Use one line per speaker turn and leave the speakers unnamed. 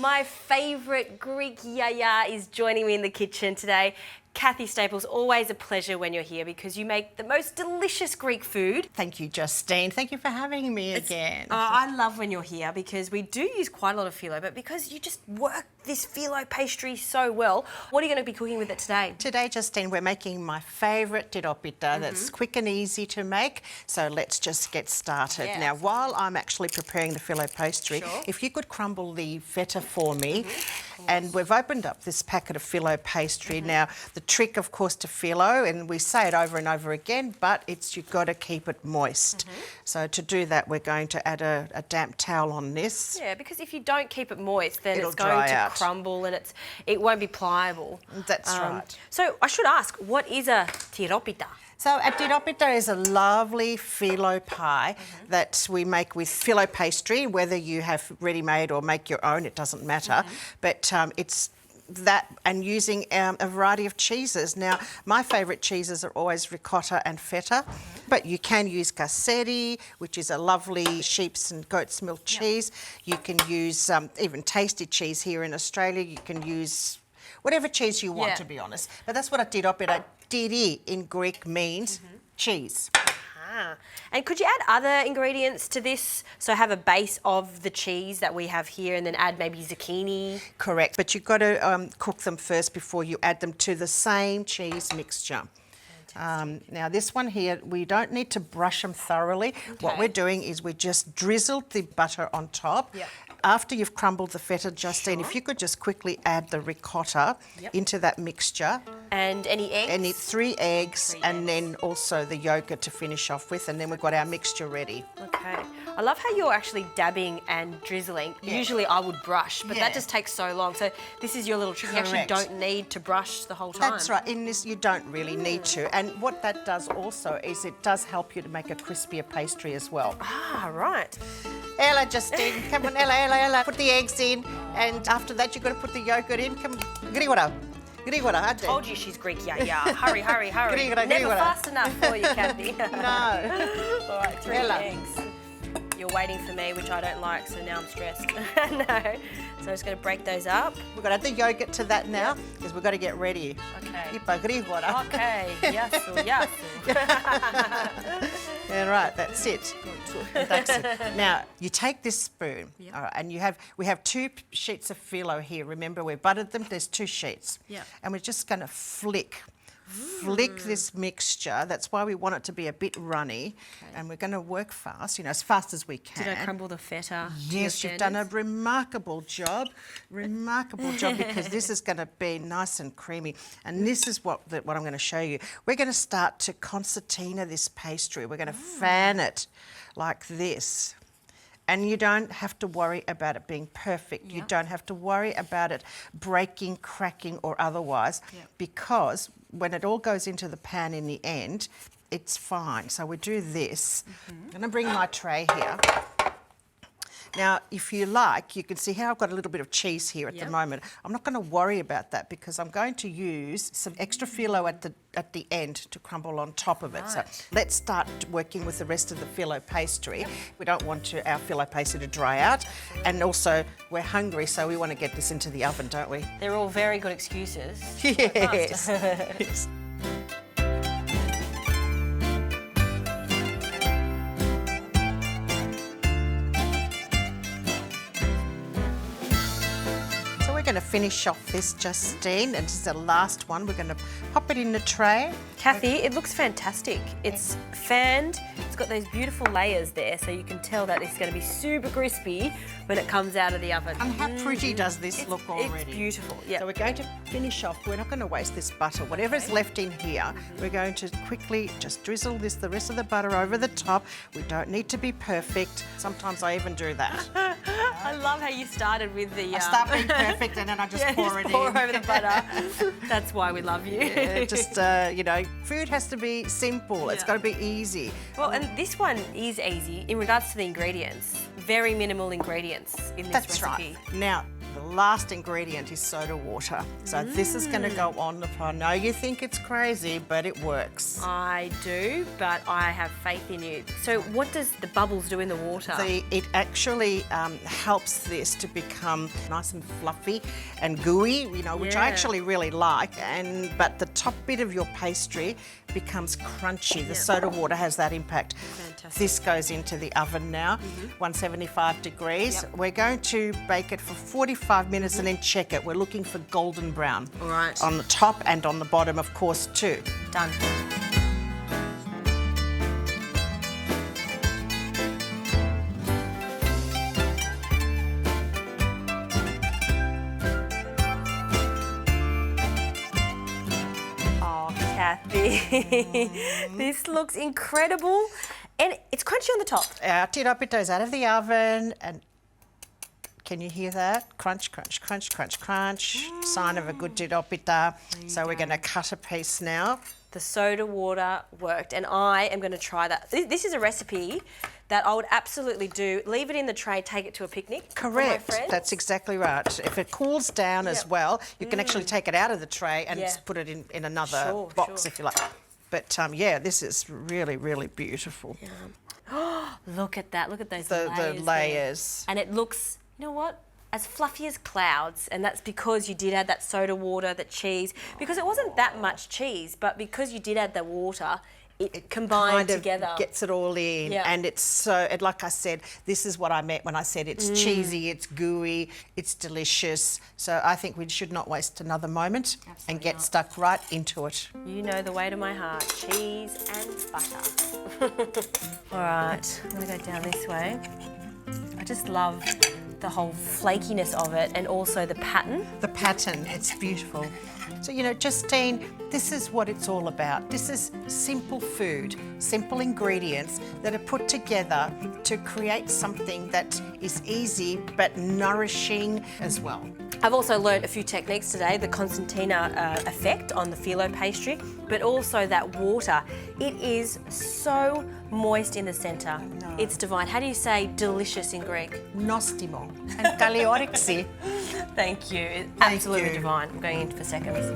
My favourite Greek yaya is joining me in the kitchen today. Kathy Staples, always a pleasure when you're here because you make the most delicious Greek food.
Thank you, Justine. Thank you for having me again.
I love when you're here because we do use quite a lot of filo, but because you just work this filo pastry so well, what are you going to be cooking with it today?
Today, Justine, we're making my favourite tiropita that's quick and easy to make. So let's just get started.
Yeah.
Now, while I'm actually preparing the filo pastry, if you could crumble the feta for me. And we've opened up this packet of filo pastry. Now, the trick, of course, to filo, and we say it over and over again, but it's you've got to keep it moist. So to do that, we're going to add a damp towel on this.
Yeah, because if you don't keep it moist, then
It'll
it's going
dry
to
out.
crumble and it won't be pliable.
That's right.
So I should ask, what is a tiropita?
So a tiropita is a lovely filo pie that we make with filo pastry, whether you have ready-made or make your own, it doesn't matter. But it's that and using a variety of cheeses. Now, my favourite cheeses are always ricotta and feta, but you can use cassetti, which is a lovely sheep's and goat's milk cheese. You can use even tasty cheese here in Australia. You can use whatever cheese you want, to be honest. But that's what a tiropita, tiri in Greek means cheese.
And could you add other ingredients to this? So have a base of the cheese that we have here and then add maybe zucchini?
Correct, but you've got to cook them first before you add them to the same cheese mixture. Now this one here, we don't need to brush them thoroughly. What we're doing is we just drizzled the butter on top. After you've crumbled the feta, Justine, if you could just quickly add the ricotta into that mixture.
And any eggs?
And 3 eggs and then also the yogurt to finish off with, and then we've got our mixture ready.
Okay. I love how you're actually dabbing and drizzling. Usually I would brush, but that just takes so long. So this is your little trick. You actually don't need to brush the whole time.
That's right. In this, you don't really need to. And what that does also is it does help you to make a crispier pastry as well.
Ah, right.
Ella, Justine, come on, Ella. Put the eggs in, and after that you've got to put the yogurt in. Come, Grigora.
I told you she's Greek, yeah. Hurry. Never fast enough for you, Kathy.
No.
All right, 3 eggs. You're waiting for me, which I don't like, so now I'm stressed. No. So I'm just going to break those up.
We've got to add the yogurt to that now, because we've got to get ready.
Okay.
Grigora.
Okay, yasu.
Yeah, right, that's it. That's it. Now, you take this spoon, all right, and we have 2 sheets of filo here. Remember, we buttered them, there's 2 sheets. And we're just going to flick this mixture. That's why we want it to be a bit runny. And we're going to work fast, as fast as we can.
Did I crumble the feta?
Yes, you've done a remarkable job. Because this is going to be nice and creamy. And this is what I'm going to show you. We're going to start to concertina this pastry. We're going to fan it like this. And you don't have to worry about it being perfect. You don't have to worry about it breaking, cracking or otherwise because when it all goes into the pan in the end, it's fine. So we do this. I'm going to bring my tray here. Now, if you like, you can see how I've got a little bit of cheese here at the moment. I'm not going to worry about that because I'm going to use some extra filo at the end to crumble on top of it. So let's start working with the rest of the filo pastry. We don't want our filo pastry to dry out. And also, we're hungry, so we want to get this into the oven, don't we?
They're all very good excuses.
Yes. Yes. We're going to finish off this, Justine, and this is the last one. We're going to pop it in the tray.
Kathy, it looks fantastic. It's fanned, it's got those beautiful layers there, so you can tell that it's going to be super crispy when it comes out of the oven.
And how pretty does this look already?
It's beautiful,
So we're going to finish off. We're not going to waste this butter. Whatever's left in here, we're going to quickly just drizzle the rest of the butter over the top. We don't need to be perfect. Sometimes I even do that.
I love how you started with the...
I start being perfect and then I just pour it in.
Pour over the butter. That's why we love you.
Food has to be simple. It's got to be easy.
Well, and this one is easy in regards to the ingredients. Very minimal ingredients in this recipe.
That's right. Now, the last ingredient is soda water. So this is going to go on the pie. I know you think it's crazy, but it works.
I do, but I have faith in you. So what does the bubbles do in the water?
It actually helps this to become nice and fluffy and gooey, you know, which I actually really like. But the top bit of your pastry becomes crunchy. The soda water has that impact.
Fantastic.
This goes into the oven now, 175 degrees. We're going to bake it for 45 minutes and then check it. We're looking for golden brown.
All right.
On the top and on the bottom, of course, too.
Done. Kathy. This looks incredible. And it's crunchy on the top.
Our tiropita is out of the oven, and can you hear that? Crunch, crunch, crunch, crunch, crunch. Sign of a good tiropita. So we're going to cut a piece now.
The soda water worked, and I am going to try that. This is a recipe that I would absolutely do. Leave it in the tray, take it to a picnic.
Correct.
For my friends.
That's exactly right. If it cools down as well, you can actually take it out of the tray and just put it in another box if you like. But yeah, this is really, really beautiful.
Look at that. Look at those
The layers.
And it looks, you know what? As fluffy as clouds, and that's because you did add that soda water, the cheese, because it wasn't that much cheese, but because you did add the water, it combined together.
Gets it all in, and it's so. And like I said, this is what I meant when I said it's cheesy, it's gooey, it's delicious. So I think we should not waste another moment and get stuck right into it.
You know the way to my heart: cheese and butter. All right, I'm gonna go down this way. I just love the whole flakiness of it, and also the pattern.
The pattern, it's beautiful. So, you know, Justine, this is what it's all about. This is simple food, simple ingredients that are put together to create something that is easy but nourishing as well.
I've also learned a few techniques today, the concertina effect on the filo pastry, but also that water. It is so moist in the centre. It's divine. How do you say delicious in Greek?
Nostimo and kaliorixi.
Thank you. It's absolutely divine. I'm going in for seconds.